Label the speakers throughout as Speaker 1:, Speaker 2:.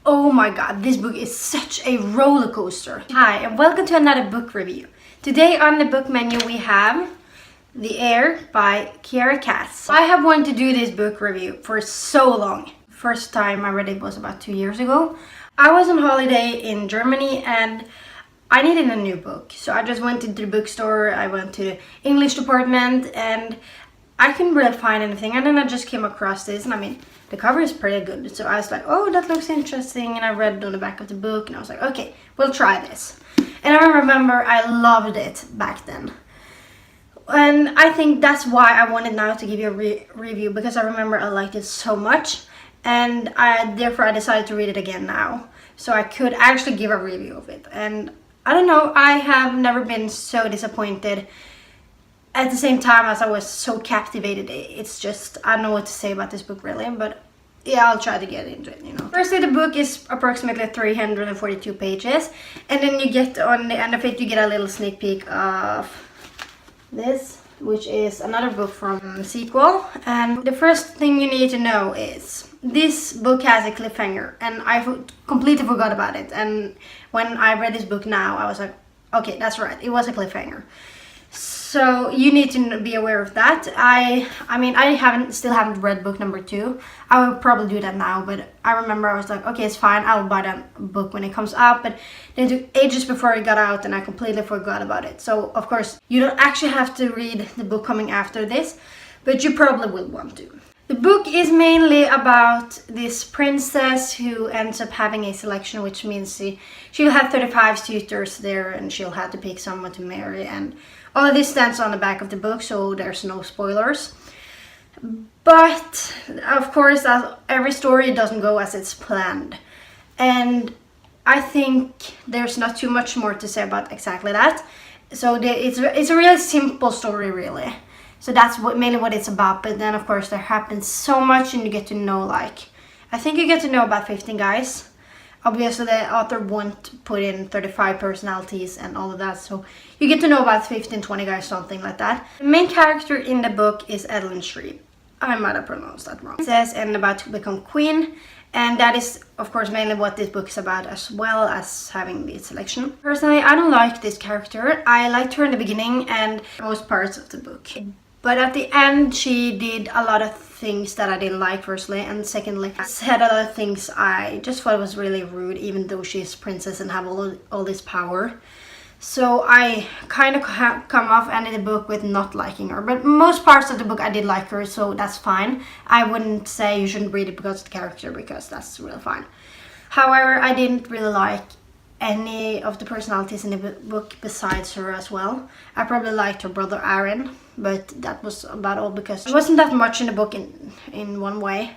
Speaker 1: Oh my god, this book is such a roller coaster. Hi, and welcome to another book review. Today on the book menu we have The Heir by Kiera. I have wanted to do this book review for so long. First time I read it was about 2 years ago. I was on holiday in Germany and I needed a new book. So I just went into the bookstore, I went to the English department and I couldn't really find anything. And then I just came across this and I mean, the cover is pretty good. So I was like, oh, that looks interesting. And I read it on the back of the book and I was like, okay, we'll try this. And I remember I loved it back then. And I think that's why I wanted now to give you a review, because I remember I liked it so much. And therefore I decided to read it again now. So I could actually give a review of it. And I don't know, I have never been so disappointed at the same time as I was so captivated. It's just, I don't know what to say about this book really, but yeah, I'll try to get into it, you know. Firstly, the book is approximately 342 pages, and then you get, on the end of it, you get a little sneak peek of this, which is another book from Sequel. And the first thing you need to know is this book has a cliffhanger, and I completely forgot about it. And when I read this book now, I was like, okay, that's right, it was a cliffhanger. So you need to be aware of that. I mean, I still haven't read book number 2. I will probably do that now, but I remember I was like, okay, it's fine, I'll buy that book when it comes out. But it took ages before it got out and I completely forgot about it. So of course, you don't actually have to read the book coming after this, but you probably will want to. The book is mainly about this princess who ends up having a selection, which means she'll have 35 suitors there and she'll have to pick someone to marry. And all of this stands on the back of the book, so there's no spoilers. But of course, as every story doesn't go as it's planned. And I think there's not too much more to say about exactly that. So it's a really simple story really. So that's mainly what it's about. But then of course there happens so much and you get to know, like, I think you get to know about 15 guys. Obviously the author won't put in 35 personalities and all of that. So you get to know about 15, 20 guys, something like that. The main character in the book is Edelyn Shreve. I might have pronounced that wrong. It says, and about to become queen. And that is, of course, mainly what this book is about, as well as having the selection. Personally, I don't like this character. I liked her in the beginning and most parts of the book. But at the end, she did a lot of things that I didn't like, firstly. And secondly, said a lot of things I just thought was really rude, even though she's princess and have all this power. So I kind of come off ending the book with not liking her. But most parts of the book I did like her, so that's fine. I wouldn't say you shouldn't read it because of the character, because that's really fine. However, I didn't really like any of the personalities in the book besides her as well. I probably liked her brother Aaron, but that was about all, because there wasn't that much in the book in one way.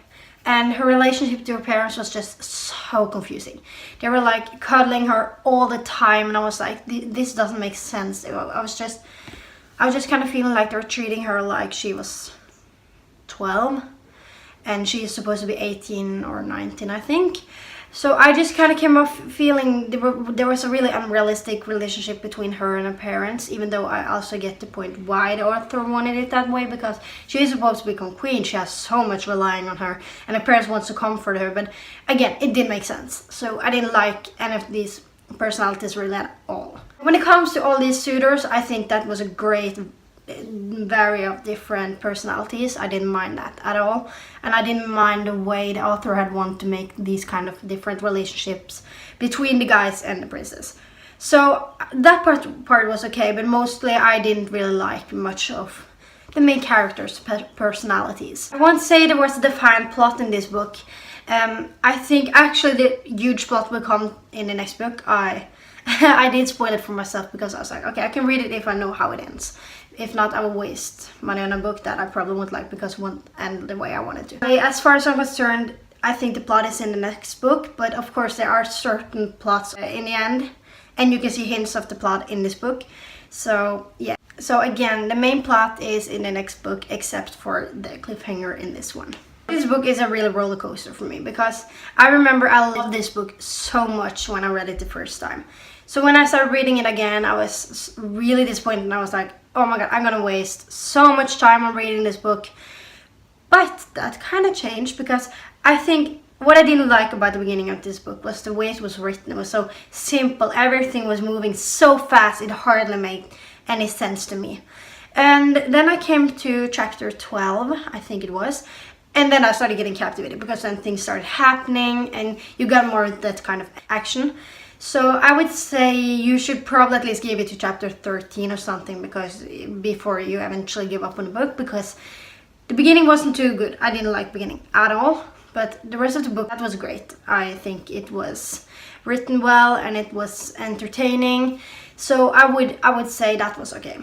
Speaker 1: And her relationship to her parents was just so confusing. They were like cuddling her all the time and I was like, this doesn't make sense. I was just kind of feeling like they were treating her like she was 12 and she is supposed to be 18 or 19, I think. So I just kind of came off feeling there was a really unrealistic relationship between her and her parents, even though I also get the point why the author wanted it that way, because she is supposed to become queen. She has so much relying on her and her parents wants to comfort her, but again, it didn't make sense. So I didn't like any of these personalities really at all. When it comes to all these suitors, I think that was a great variety of different personalities. I didn't mind that at all, and I didn't mind the way the author had wanted to make these kind of different relationships between the guys and the princess. So that part was okay, but mostly I didn't really like much of the main characters' personalities. I won't say there was a defined plot in this book. I think actually the huge plot will come in the next book. I did spoil it for myself because I was like, okay, I can read it if I know how it ends. If not, I will waste money on a book that I probably won't like because it won't end the way I wanted to. Okay, as far as I'm concerned, I think the plot is in the next book, but of course there are certain plots in the end, and you can see hints of the plot in this book. So yeah. So again, the main plot is in the next book, except for the cliffhanger in this one. This book is a real roller coaster for me because I remember I loved this book so much when I read it the first time. So when I started reading it again, I was really disappointed and I was like, oh my god, I'm gonna waste so much time on reading this book. But that kind of changed because I think what I didn't like about the beginning of this book was the way it was written. It was so simple. Everything was moving so fast, it hardly made any sense to me. And then I came to chapter 12, I think it was. And then I started getting captivated because then things started happening and you got more of that kind of action. So I would say you should probably at least give it to chapter 13 or something, because before you eventually give up on the book, because the beginning wasn't too good. I didn't like the beginning at all, but the rest of the book, that was great. I think it was written well and it was entertaining. So I would say that was okay.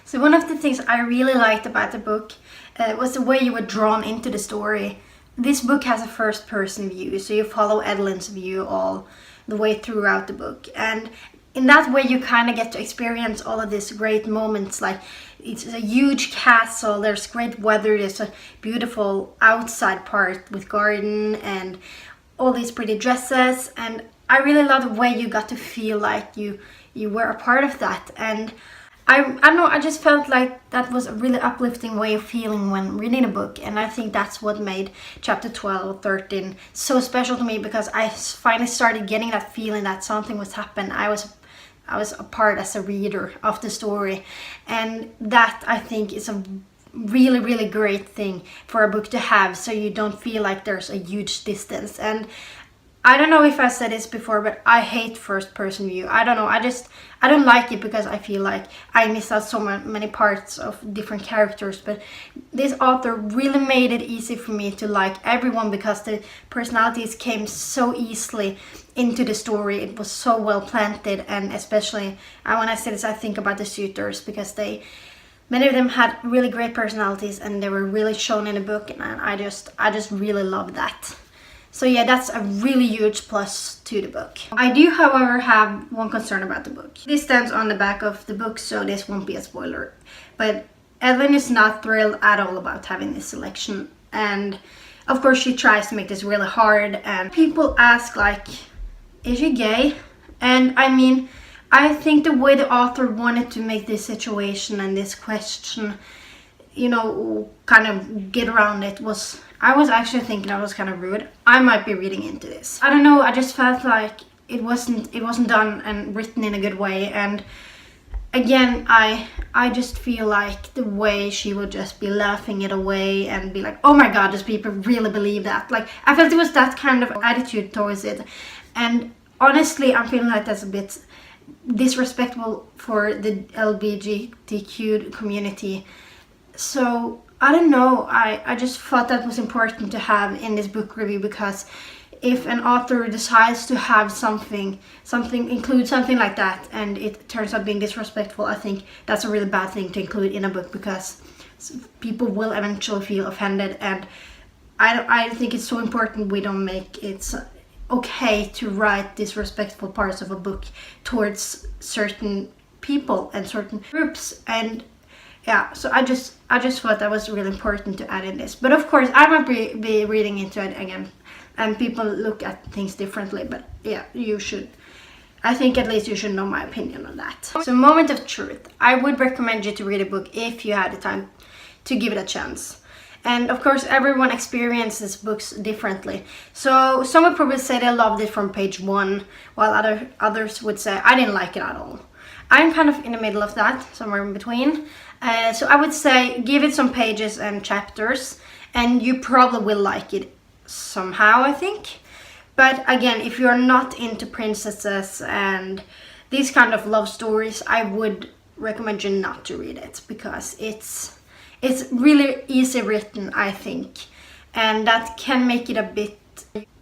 Speaker 1: So one of the things I really liked about the book was the way you were drawn into the story. This book has a first-person view, so you follow Edeline's view all the way throughout the book, and in that way you kind of get to experience all of these great moments. Like, it's a huge castle, there's great weather, there's a beautiful outside part with garden and all these pretty dresses, and I really love the way you got to feel like you were a part of that. And I don't know, I just felt like that was a really uplifting way of feeling when reading a book, and I think that's what made chapter 12, 13 so special to me, because I finally started getting that feeling that something was happening. I was a part as a reader of the story, and that I think is a really, really great thing for a book to have, so you don't feel like there's a huge distance. And I don't know if I said this before, but I hate first person view. I don't know, I don't like it because I feel like I miss out so many parts of different characters. But this author really made it easy for me to like everyone, because the personalities came so easily into the story. It was so well planted, and especially when I say this, I think about the suitors, because many of them had really great personalities and they were really shown in the book, and I just really love that. So yeah, that's a really huge plus to the book. I do, however, have one concern about the book. This stands on the back of the book, so this won't be a spoiler. But Evelyn is not thrilled at all about having this selection. And of course she tries to make this really hard. And people ask, like, is she gay? And I mean, I think the way the author wanted to make this situation and this question, you know, kind of get around it was... I was actually thinking that was kind of rude. I might be reading into this. I don't know, I just felt like it wasn't done and written in a good way. And again, I just feel like the way she would just be laughing it away and be like, oh my god, does people really believe that? Like, I felt it was that kind of attitude towards it. And honestly, I'm feeling like that's a bit disrespectful for the LGBTQ community. So I don't know, I just thought that was important to have in this book review, because if an author decides to have include something like that, and it turns out being disrespectful, I think that's a really bad thing to include in a book, because people will eventually feel offended. And I think it's so important we don't make it okay to write disrespectful parts of a book towards certain people and certain groups. And yeah, so I just thought that was really important to add in this. But of course, I might be reading into it again, and people look at things differently. But yeah, you should. I think at least you should know my opinion on that. So, moment of truth. I would recommend you to read a book if you had the time to give it a chance. And of course, everyone experiences books differently. So some would probably say they loved it from page 1, while others would say, I didn't like it at all. I'm kind of in the middle of that, somewhere in between. So I would say give it some pages and chapters, and you probably will like it somehow, I think. But again, if you're not into princesses and these kind of love stories, I would recommend you not to read it, because it's really easy written, I think, and that can make it a bit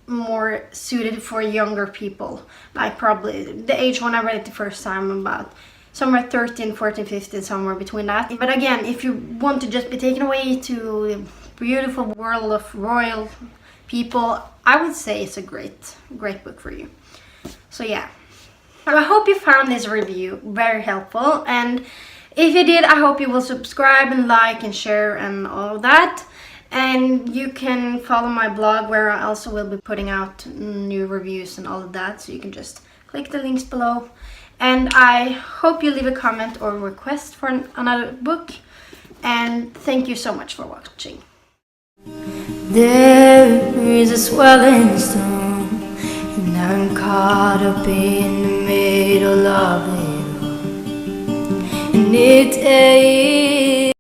Speaker 1: more suited for younger people, like probably the age when I read it the first time, about somewhere 13, 14, 15, somewhere between that. But again, if you want to just be taken away to the beautiful world of royal people, I would say it's a great book for you. So yeah, so I hope you found this review very helpful, and if you did, I hope you will subscribe and like and share and all of that. And you can follow my blog, where I also will be putting out new reviews and all of that, so you can just click the links below. And I hope you leave a comment or request for another book, and thank you so much for watching. There is a swelling storm, and I'm caught up in the middle of it all. And it's a